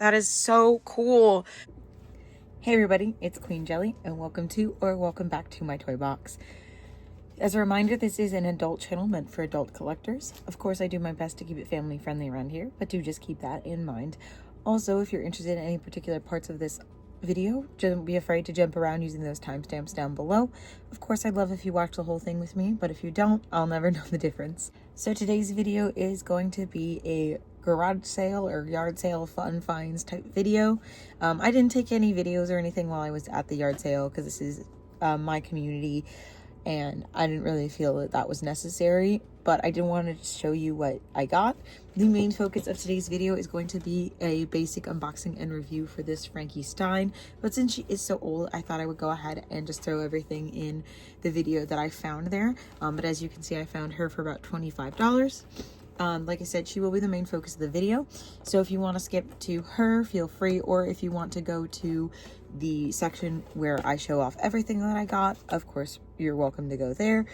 That is so cool. Hey everybody, it's Queen Jelly and welcome back to my toy box. As a reminder, this is an adult channel meant for adult collectors. Of course, I do my best to keep it family friendly around here, but do just keep that in mind. Also, if you're interested in any particular parts of this video, don't be afraid to jump around using those timestamps down below. Of course, I'd love if you watch the whole thing with me, but if you don't, I'll never know the difference. So today's video is going to be a garage sale or yard sale fun finds type video. I didn't take any videos or anything while I was at the yard sale because this is my community and I didn't really feel that that was necessary, but I did want to show you what I got. The main focus of today's video is going to be a basic unboxing and review for this Frankie Stein, but since she is so old, I thought I would go ahead and just throw everything in the video that I found there. But as you can see, I found her for about $25. Like I said, she will be the main focus of the video. So if you want to skip to her, feel free, or if you want to go to the section where I show off everything that I got, of course, you're welcome to go there.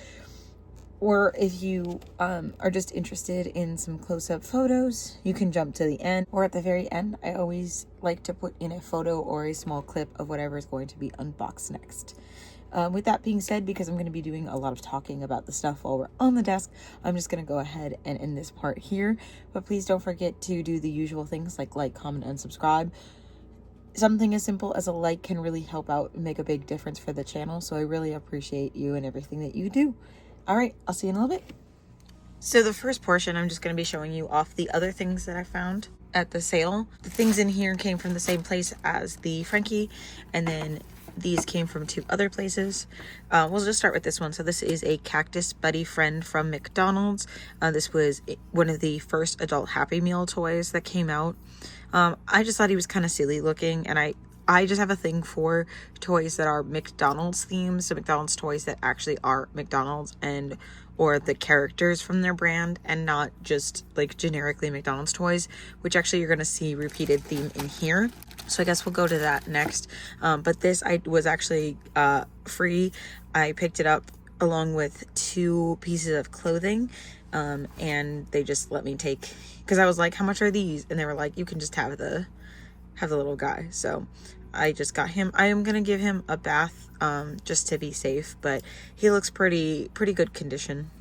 Or if you are just interested in some close-up photos, you can jump to the end. Or at the very end, I always like to put in a photo or a small clip of whatever is going to be unboxed next. With that being said, because I'm going to be doing a lot of talking about the stuff while we're on the desk, I'm just going to go ahead and end this part here. But please don't forget to do the usual things like, comment, and subscribe. Something as simple as a like can really help out and make a big difference for the channel. So I really appreciate you and everything that you do. All right, I'll see you in a little bit. So the first portion, I'm just going to be showing you off the other things that I found at the sale. The things in here came from the same place as the Frankie, and then these came from two other places. We'll just start with this one. So this is a Cactus Buddy Friend from McDonald's. This was one of the first adult Happy Meal toys that came out. I just thought he was kind of silly looking, and I just have a thing for toys that are McDonald's themes, so McDonald's toys that actually are McDonald's or the characters from their brand, and not just like generically McDonald's toys, which actually you're going to see repeated theme in here. So I guess we'll go to that next. But this was actually free. I picked it up along with 2 pieces of clothing, and they just let me take, because I was like, how much are these? And they were like, you can just have the little guy. So I just got him. I am gonna give him a bath just to be safe, but he looks pretty good condition.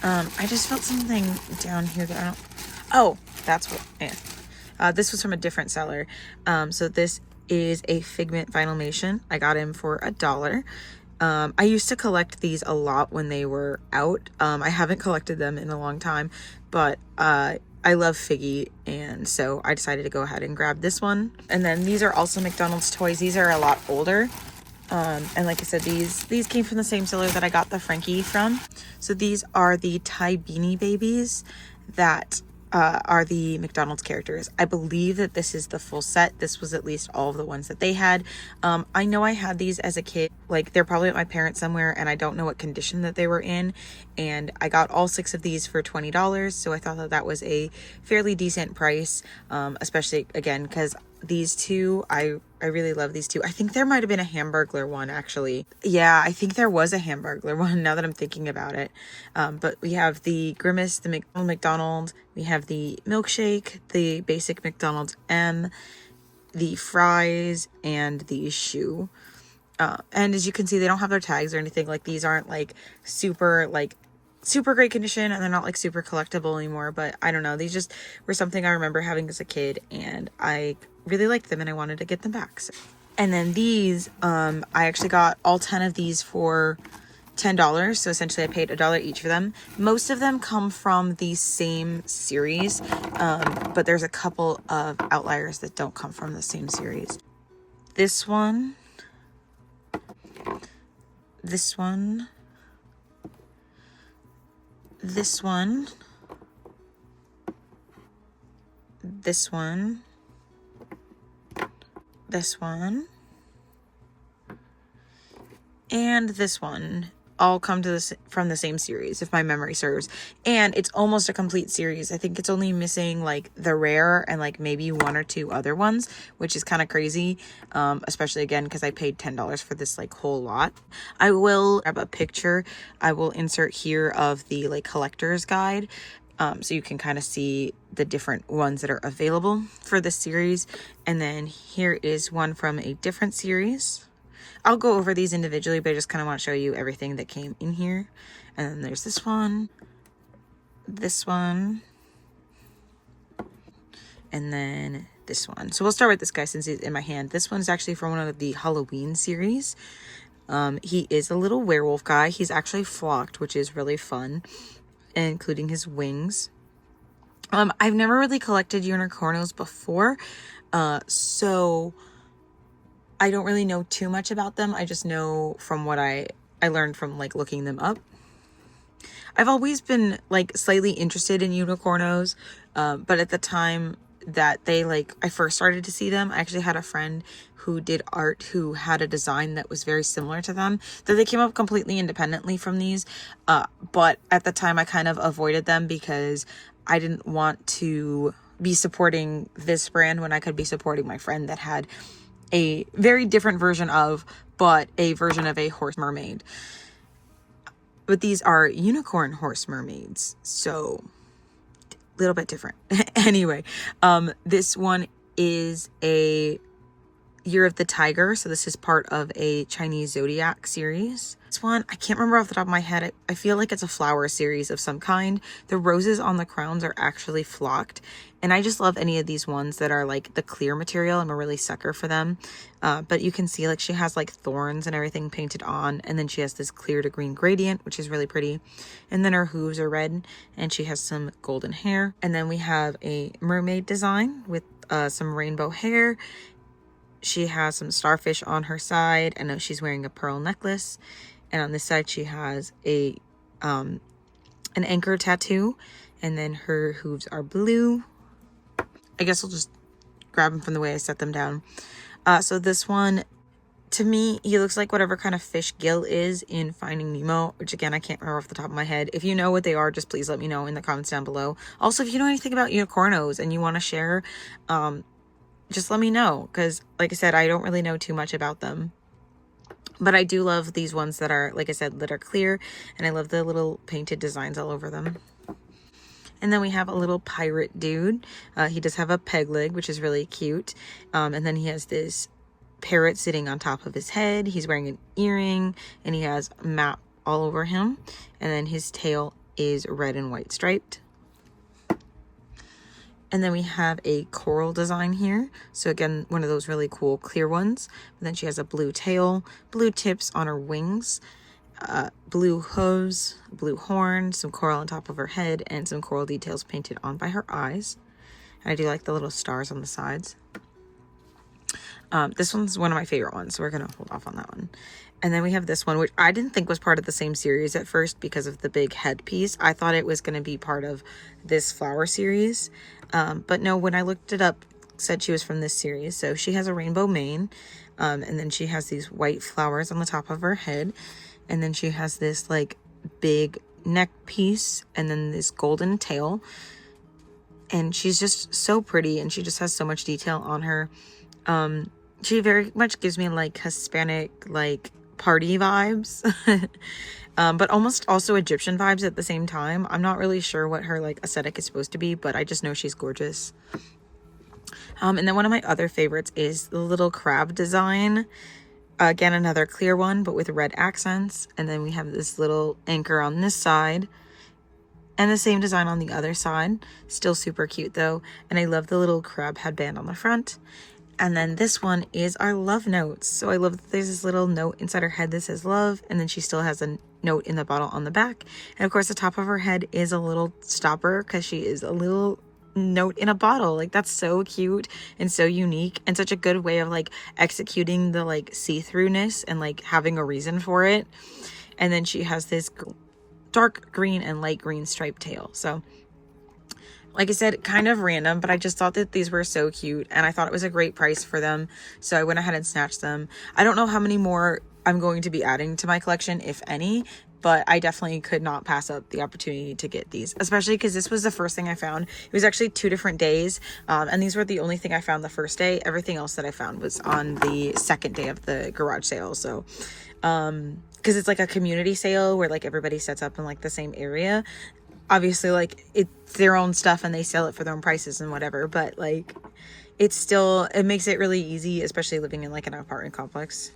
I just felt something down here that I don't, oh, that's what, this was from a different seller. So this is a Figment Vinylmation. I got him for $1. I used to collect these a lot when they were out. I haven't collected them in a long time, but I love Figgy, and so I decided to go ahead and grab this one. And then these are also McDonald's toys. These are a lot older. And like I said, these came from the same seller that I got the Frankie from. So these are the TY Beanie Babies that are the McDonald's characters. I believe that this is the full set. This was at least all of the ones that they had. I know I had these as a kid. Like, they're probably at my parents' somewhere, and I don't know what condition that they were in. And I got all 6 of these for $20, so I thought that that was a fairly decent price, especially, again, because these two, I really love these two. I think there might have been a Hamburglar one, actually. Yeah, I think there was a Hamburglar one, now that I'm thinking about it. But we have the Grimace, the McDonald, we have the Milkshake, the basic McDonald's M, the Fries, and the Shoe. And as you can see, they don't have their tags or anything. Like, these aren't like super great condition, and they're not like super collectible anymore, but I don't know, these just were something I remember having as a kid, and I really liked them and I wanted to get them back. So. And then these, I actually got all 10 of these for $10, so essentially I paid $1 each for them. Most of them come from the same series, but there's a couple of outliers that don't come from the same series. This one, this one, this one, this one, this one, and this one all come to this from the same series, if my memory serves. And it's almost a complete series. I think it's only missing like the rare and like maybe 1 or 2 other ones, which is kind of crazy, especially again because I paid $10 for this like whole lot. I will grab a picture. I will insert here of the like collector's guide. So you can kind of see the different ones that are available for this series. And then here is one from a different series. I'll go over these individually, but I just kind of want to show you everything that came in here. And then there's this one, and then this one. So we'll start with this guy since he's in my hand. This one's actually from one of the Halloween series. He is a little werewolf guy. He's actually flocked, which is really fun, including his wings. I've never really collected Unicornos before, so I don't really know too much about them. I just know from what I learned from like looking them up. I've always been like slightly interested in Unicornos, but at the time that I first started to see them, I actually had a friend who did art who had a design that was very similar to them, that they came up completely independently from these, but at the time I kind of avoided them because I didn't want to be supporting this brand when I could be supporting my friend that had a very different version of, but a version of a horse mermaid. But these are unicorn horse mermaids, so a little bit different. Anyway, this one is a Year of the Tiger, so this is part of a Chinese zodiac series. This one, I can't remember off the top of my head. I feel like it's a flower series of some kind. The roses on the crowns are actually flocked, and I just love any of these ones that are like the clear material. I'm a really sucker for them. But you can see like she has like thorns and everything painted on, and then she has this clear to green gradient, which is really pretty. And then her hooves are red, and she has some golden hair. And then we have a mermaid design with some rainbow hair. She has some starfish on her side. I know she's wearing a pearl necklace. And on this side, she has a an anchor tattoo. And then her hooves are blue. I guess I'll just grab them from the way I set them down. So this one, to me, he looks like whatever kind of fish Gil is in Finding Nemo, which again, I can't remember off the top of my head. If you know what they are, just please let me know in the comments down below. Also, if you know anything about Unicornos and you want to share, just let me know, because like I said, I don't really know too much about them. But I do love these ones that are, like I said, that are clear, and I love the little painted designs all over them. And then we have a little pirate dude. He does have a peg leg, which is really cute. And then he has this parrot sitting on top of his head. He's wearing an earring, and he has a map all over him. And then his tail is red and white striped. And then we have a coral design here. So again, one of those really cool clear ones. And then she has a blue tail, blue tips on her wings, blue hooves, blue horn, some coral on top of her head, and some coral details painted on by her eyes. And I do like the little stars on the sides. This one's one of my favorite ones, so we're going to hold off on that one. And then we have this one, which I didn't think was part of the same series at first because of the big headpiece. I thought it was going to be part of this flower series. But no, when I looked it up, it said she was from this series. So she has a rainbow mane. And then she has these white flowers on the top of her head. And then she has this like big neck piece and then this golden tail. And she's just so pretty, and she just has so much detail on her. She very much gives me like Hispanic, like party vibes, but almost also Egyptian vibes at the same time. I'm not really sure what her like aesthetic is supposed to be, but I just know she's gorgeous. And then one of my other favorites is the little crab design. Again, another clear one, but with red accents. And then we have this little anchor on this side, and the same design on the other side. Still super cute though. And I love the little crab headband on the front. And then this one is our love notes. So I love that there's this little note inside her head that says love. And then she still has a note in the bottle on the back. And of course, the top of her head is a little stopper because she is a little note in a bottle. Like, that's so cute and so unique, and such a good way of like executing the like see-throughness and like having a reason for it. And then she has this dark green and light green striped tail. So like I said, kind of random, but I just thought that these were so cute, and I thought it was a great price for them. So I went ahead and snatched them. I don't know how many more I'm going to be adding to my collection, if any, but I definitely could not pass up the opportunity to get these, especially because this was the first thing I found. It was actually 2 different days, and these were the only thing I found the first day. Everything else that I found was on the second day of the garage sale. So because it's like a community sale where like everybody sets up in like the same area. obviously like it's their own stuff and they sell it for their own prices and whatever, but like it's still, it makes it really easy, especially living in like an apartment complex.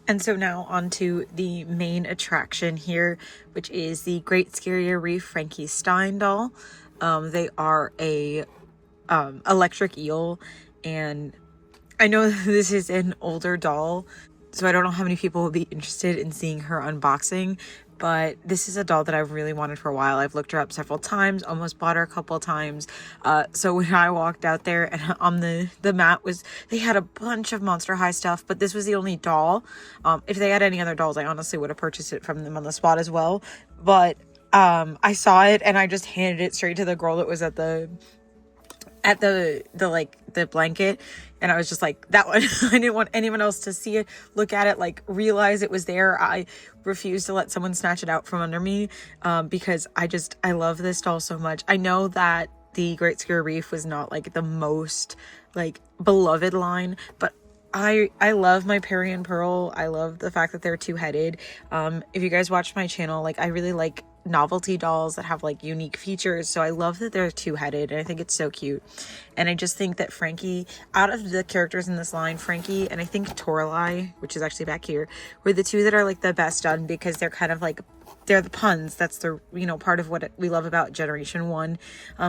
And so now on to the main attraction here, which is the Great Scarrier Reef Frankie Stein doll. They are a electric eel, and I know this is an older doll, so I don't know how many people will be interested in seeing her unboxing, but this is a doll that I've really wanted for a while. I've looked her up several times, almost bought her a couple of times. So when I walked out there and on the mat they had a bunch of Monster High stuff, but this was the only doll. If they had any other dolls, I honestly would have purchased it from them on the spot as well. But I saw it and I just handed it straight to the girl that was at the blanket, and I was just like, that one. I didn't want anyone else to see it, look at it, like realize it was there. I refused to let someone snatch it out from under me, because I love this doll so much. I know that the Great Scarrier Reef was not like the most like beloved line, but I love my Perry and Pearl. I love the fact that they're two-headed. If you guys watch my channel, like I really like novelty dolls that have like unique features, so I love that they're two-headed, and I think it's so cute. And I just think that Frankie, out of the characters in this line, Frankie and I think Toralei, which is actually back here, were the two that are like the best done, because they're kind of like, they're the puns. That's the, you know, part of what we love about Generation 1,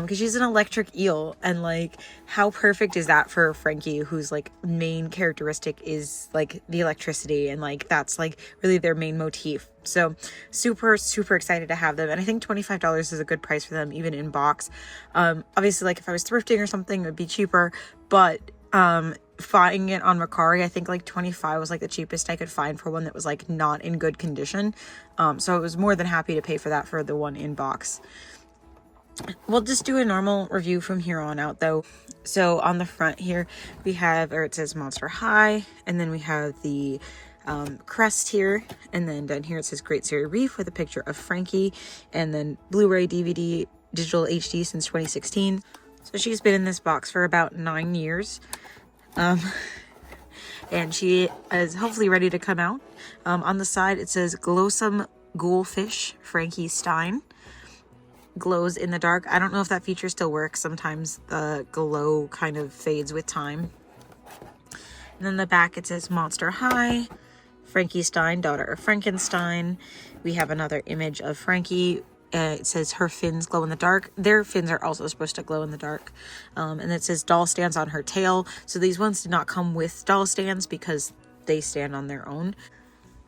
because she's an electric eel, and like how perfect is that for Frankie, whose like main characteristic is like the electricity, and like that's like really their main motif. So super excited to have them, and I think $25 is a good price for them, even in box. Obviously, like if I was thrifting or something, it would be cheaper, but finding it on Mercari, I think like 25 was like the cheapest I could find for one that was like not in good condition. So I was more than happy to pay for that for the one in box. We'll just do a normal review from here on out though. So on the front here we have, or it says Monster High, and then we have the crest here, and then down here it says Great Scarrier Reef with a picture of Frankie, and then Blu-ray, DVD, digital HD since 2016. So she's been in this box for about 9 years. And she is hopefully ready to come out. On the side it says Glowsome Ghoulfish Frankie Stein. Glows in the dark. I don't know if that feature still works. Sometimes the glow kind of fades with time. And then the back it says Monster High, Frankie Stein, daughter of Frankenstein. We have another image of Frankie. It says her fins glow in the dark. Their fins are also supposed to glow in the dark. And it says doll stands on her tail. So these ones did not come with doll stands because they stand on their own.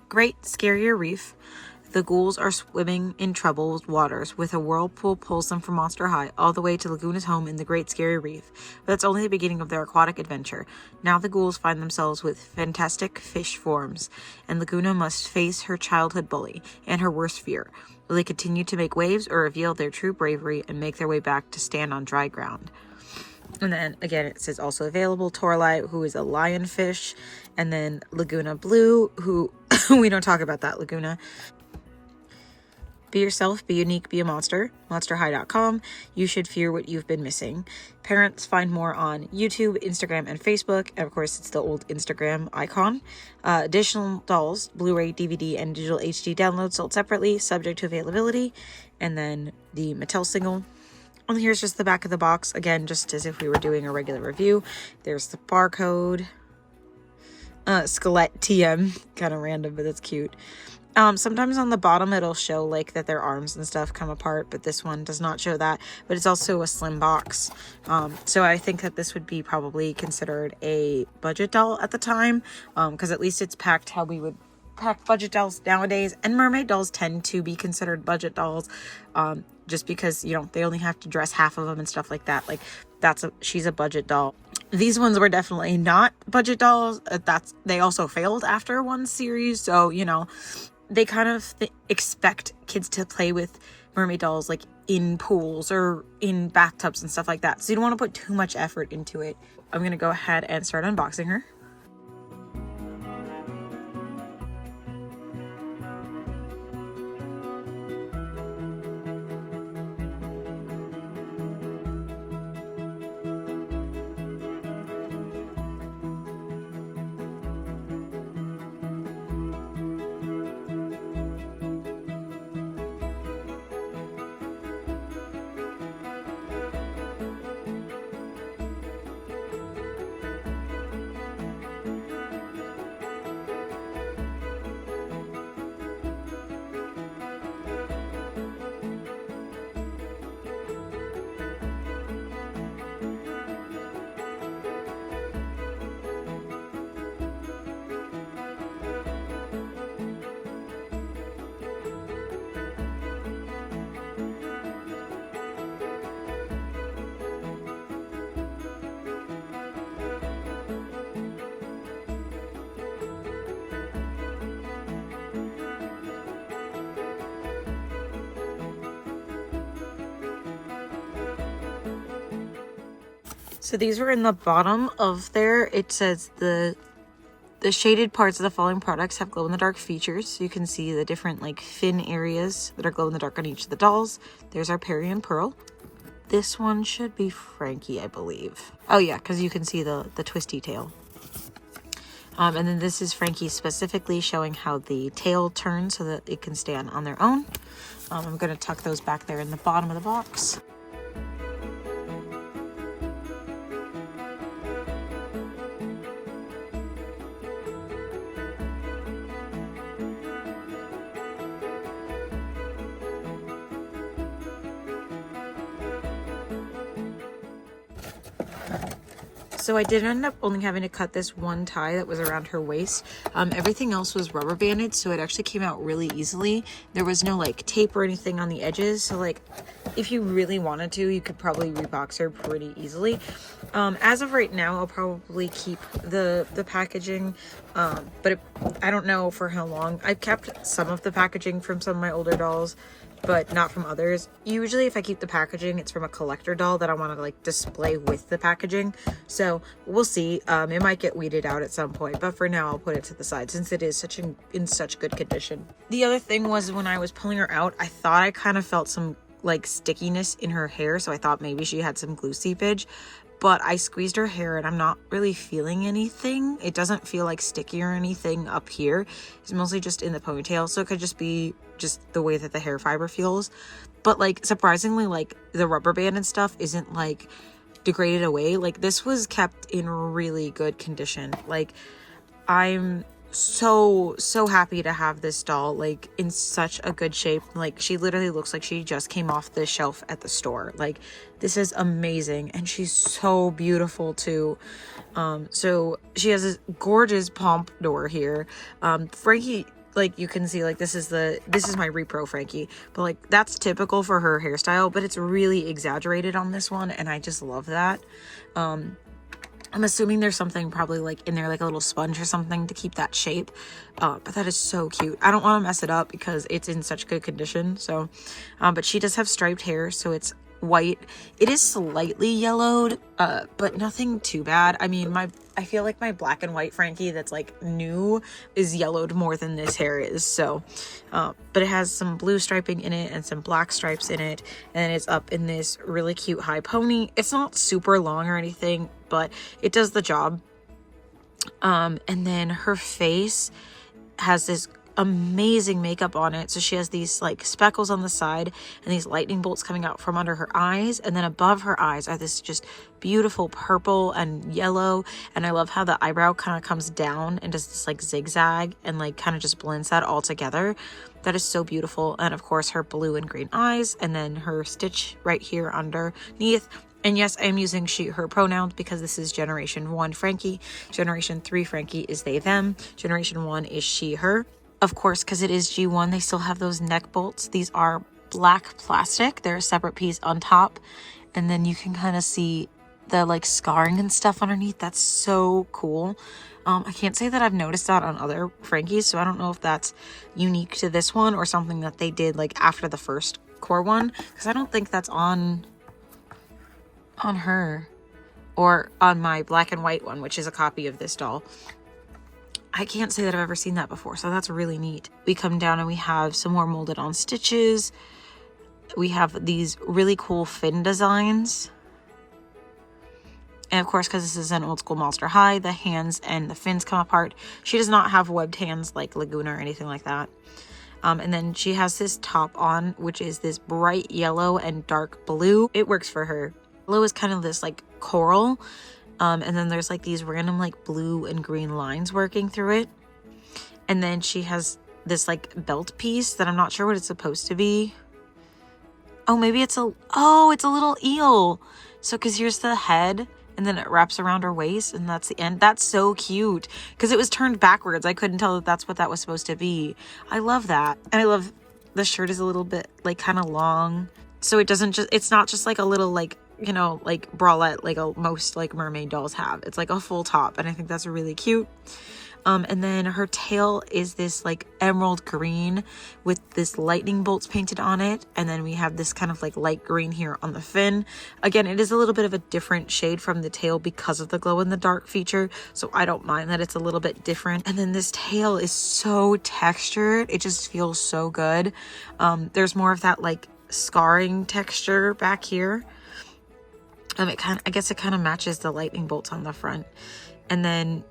Great Scarrier Reef. The ghouls are swimming in troubled waters with a whirlpool pulls them from Monster High all the way to Laguna's home in the Great Scarrier Reef. But that's only the beginning of their aquatic adventure. Now the ghouls find themselves with fantastic fish forms, and Laguna must face her childhood bully and her worst fear. Will they continue to make waves or reveal their true bravery and make their way back to stand on dry ground? And then again it says also available Toralei, who is a lionfish, and then Laguna Blue, who we don't talk about that Laguna. Be yourself, be unique, be a monster. MonsterHigh.com. You should fear what you've been missing. Parents, find more on YouTube, Instagram, and Facebook. And of course, it's the old Instagram icon. Additional dolls, Blu-ray, DVD, and digital HD downloads sold separately, subject to availability. And then the Mattel single. And here's just the back of the box. Again, just as if we were doing a regular review. There's the barcode. Skelett TM. Kind of random, but that's cute. Sometimes on the bottom it'll show like that their arms and stuff come apart, but this one does not show that. But it's also a slim box, so I think that this would be probably considered a budget doll at the time, because at least it's packed how we would pack budget dolls nowadays. And mermaid dolls tend to be considered budget dolls, just because, you know, they only have to dress half of them and stuff like that. Like she's a budget doll. These ones were definitely not budget dolls. They also failed after one series, so you know, they kind of expect kids to play with mermaid dolls like in pools or in bathtubs and stuff like that. So you don't want to put too much effort into it. I'm going to go ahead and start unboxing her. So these were in the bottom of there. It says the shaded parts of the following products have glow-in-the-dark features. So you can see the different like fin areas that are glow-in-the-dark on each of the dolls. There's our Perry and Pearl. This one should be Frankie, I believe. Oh yeah, because you can see the twisty tail. And then this is Frankie specifically showing how the tail turns so that it can stand on their own. I'm going to tuck those back there in the bottom of the box. So I did end up only having to cut this one tie that was around her waist. Everything else was rubber banded, so it actually came out really easily. There was no like tape or anything on the edges, so like if you really wanted to, you could probably rebox her pretty easily. As of right now, I'll probably keep the packaging, but I don't know for how long. I've kept some of the packaging from some of my older dolls, but not from others. Usually if I keep the packaging, it's from a collector doll that I want to like display with the packaging. So we'll see. It might get weeded out at some point, but for now I'll put it to the side since it is in such good condition. The other thing was when I was pulling her out, I thought I kind of felt some like stickiness in her hair. So I thought maybe she had some glue seepage, but I squeezed her hair and I'm not really feeling anything. It doesn't feel like sticky or anything up here. It's mostly just in the ponytail. So it could just be just the way that the hair fiber feels. But like surprisingly, like the rubber band and stuff isn't like degraded away. Like this was kept in really good condition. Like I'm so happy to have this doll like in such a good shape. Like she literally looks like she just came off the shelf at the store. Like this is amazing, and she's so beautiful too. So she has this gorgeous pompadour here. Frankie, like you can see, like this is my repro Frankie, but like that's typical for her hairstyle, but it's really exaggerated on this one, and I just love that. I'm assuming there's something probably like in there, like a little sponge or something to keep that shape. But that is so cute. I don't want to mess it up because it's in such good condition. So, but she does have striped hair, so it's white. It is slightly yellowed, but nothing too bad. I mean, I feel like my black and white Frankie that's like new is yellowed more than this hair is. So, but it has some blue striping in it and some black stripes in it. And it's up in this really cute high pony. It's not super long or anything, but it does the job. And then her face has this amazing makeup on it. So she has these like speckles on the side and these lightning bolts coming out from under her eyes, and then above her eyes are this just beautiful purple and yellow. And I love how the eyebrow kind of comes down and does this like zigzag and like kind of just blends that all together. That is so beautiful. And of course her blue and green eyes, and then her stitch right here underneath. And yes, I am using she, her pronouns because this is Generation 1 Frankie. Generation 3 Frankie is they, them. Generation 1 is she, her. Of course, because it is G1, they still have those neck bolts. These are black plastic. They're a separate piece on top. And then you can kind of see the like scarring and stuff underneath. That's so cool. I can't say that I've noticed that on other Frankies, so I don't know if that's unique to this one or something that they did like after the first core one, because I don't think that's on her or on my black and white one, which is a copy of this doll. I can't say that I've ever seen that before, so that's really neat. We come down and we have some more molded on stitches. We have these really cool fin designs. And of course, because this is an old school Monster High, the hands and the fins come apart. She does not have webbed hands like Laguna or anything like that. And then she has this top on, which is this bright yellow and dark blue. It works for her. Yellow is kind of this like coral. And then there's like these random like blue and green lines working through it. And then she has this like belt piece that I'm not sure what it's supposed to be. Oh, maybe it's it's a little eel. So because here's the head and then it wraps around her waist and that's the end. That's so cute because it was turned backwards. I couldn't tell that that's what that was supposed to be. I love that. And I love the shirt is a little bit like kind of long. So it's not just like a little like, you know, like bralette like most like mermaid dolls have. It's like a full top, and I think that's really cute. And then her tail is this like emerald green with this lightning bolts painted on it. And then we have this kind of like light green here on the fin. Again, it is a little bit of a different shade from the tail because of the glow in the dark feature. So I don't mind that it's a little bit different. And then this tail is so textured. It just feels so good. There's more of that like scarring texture back here. I guess it kind of matches the lightning bolts on the front. And then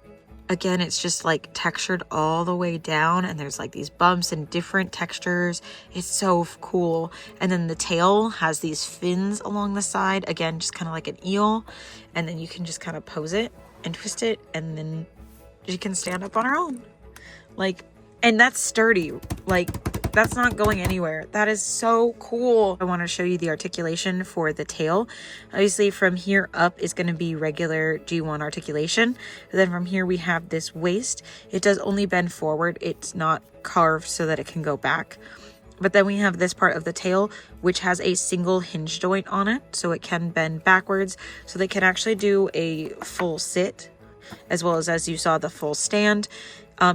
again, it's just like textured all the way down, and there's like these bumps and different textures. It's so cool. And then the tail has these fins along the side, again, just kind of like an eel. And then you can just kind of pose it and twist it, and then she can stand up on her own. Like, and that's sturdy. Like, that's not going anywhere. That is so cool. I want to show you the articulation for the tail. Obviously from here up is going to be regular G1 articulation. And then from here we have this waist. It does only bend forward. It's not carved so that it can go back. But then we have this part of the tail, which has a single hinge joint on it. So it can bend backwards. So they can actually do a full sit, as well as you saw, the full stand.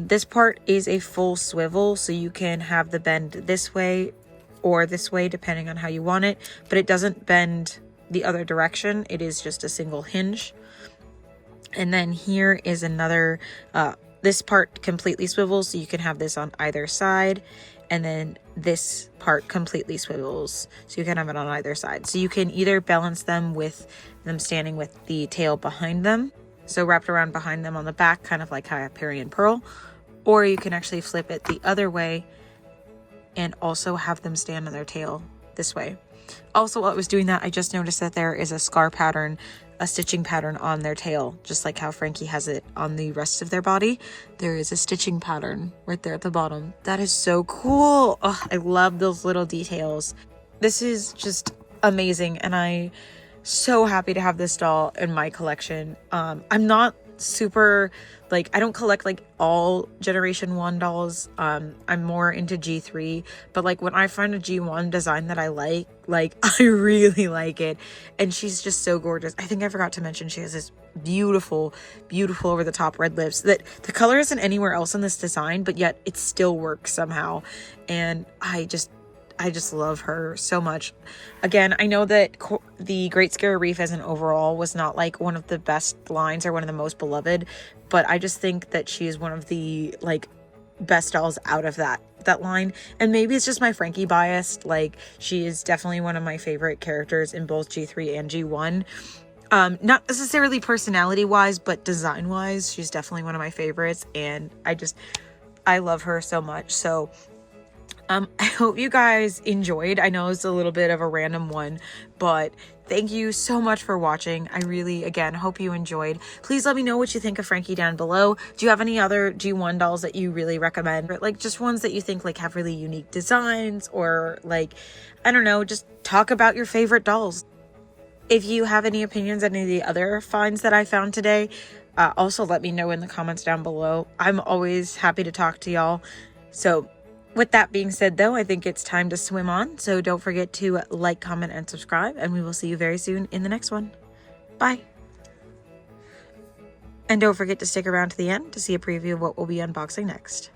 This part is a full swivel, so you can have the bend this way or this way, depending on how you want it, but it doesn't bend the other direction. It is just a single hinge. And then here is another, this part completely swivels, so you can have this on either side. And then this part completely swivels, so you can have it on either side. So you can either balance them with them standing with the tail behind them, so wrapped around behind them on the back, kind of like Hyperion Pearl, or you can actually flip it the other way and also have them stand on their tail this way. Also, while I was doing that, I just noticed that there is a scar pattern, a stitching pattern on their tail, just like how Frankie has it on the rest of their body. There is a stitching pattern right there at the bottom. That is so cool. Oh, I love those little details. This is just amazing, and I'm so happy to have this doll in my collection. I'm not super, like, I don't collect like all Generation 1 dolls. I'm more into G3, but like when I find a G1 design that I like I really like it. And she's just so gorgeous. I think I forgot to mention she has this beautiful over the top red lips that the color isn't anywhere else in this design, but yet it still works somehow. And I just love her so much. Again, I know that the Great Scarrier Reef as an overall was not like one of the best lines or one of the most beloved, but I just think that she is one of the like best dolls out of that line. And maybe it's just my Frankie bias. Like, she is definitely one of my favorite characters in both G3 and G1. Not necessarily personality wise, but design wise, she's definitely one of my favorites, and I love her so much. So I hope you guys enjoyed. I know it's a little bit of a random one, but thank you so much for watching. I really, again, hope you enjoyed. Please let me know what you think of Frankie down below. Do you have any other G1 dolls that you really recommend? Or like just ones that you think like have really unique designs, or like, I don't know, just talk about your favorite dolls. If you have any opinions on any of the other finds that I found today, also let me know in the comments down below. I'm always happy to talk to y'all. So with that being said, though, I think it's time to swim on. So don't forget to like, comment, and subscribe. And we will see you very soon in the next one. Bye. And don't forget to stick around to the end to see a preview of what we'll be unboxing next.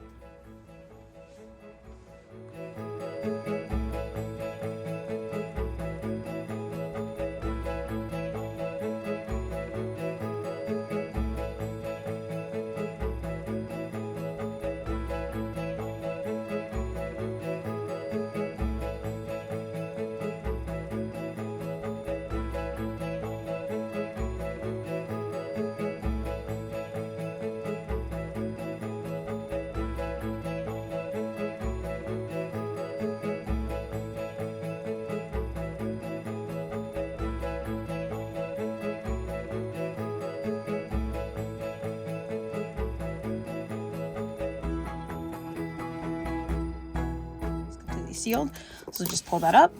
Sealed, so just pull that up,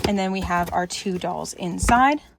and then we have our two dolls inside.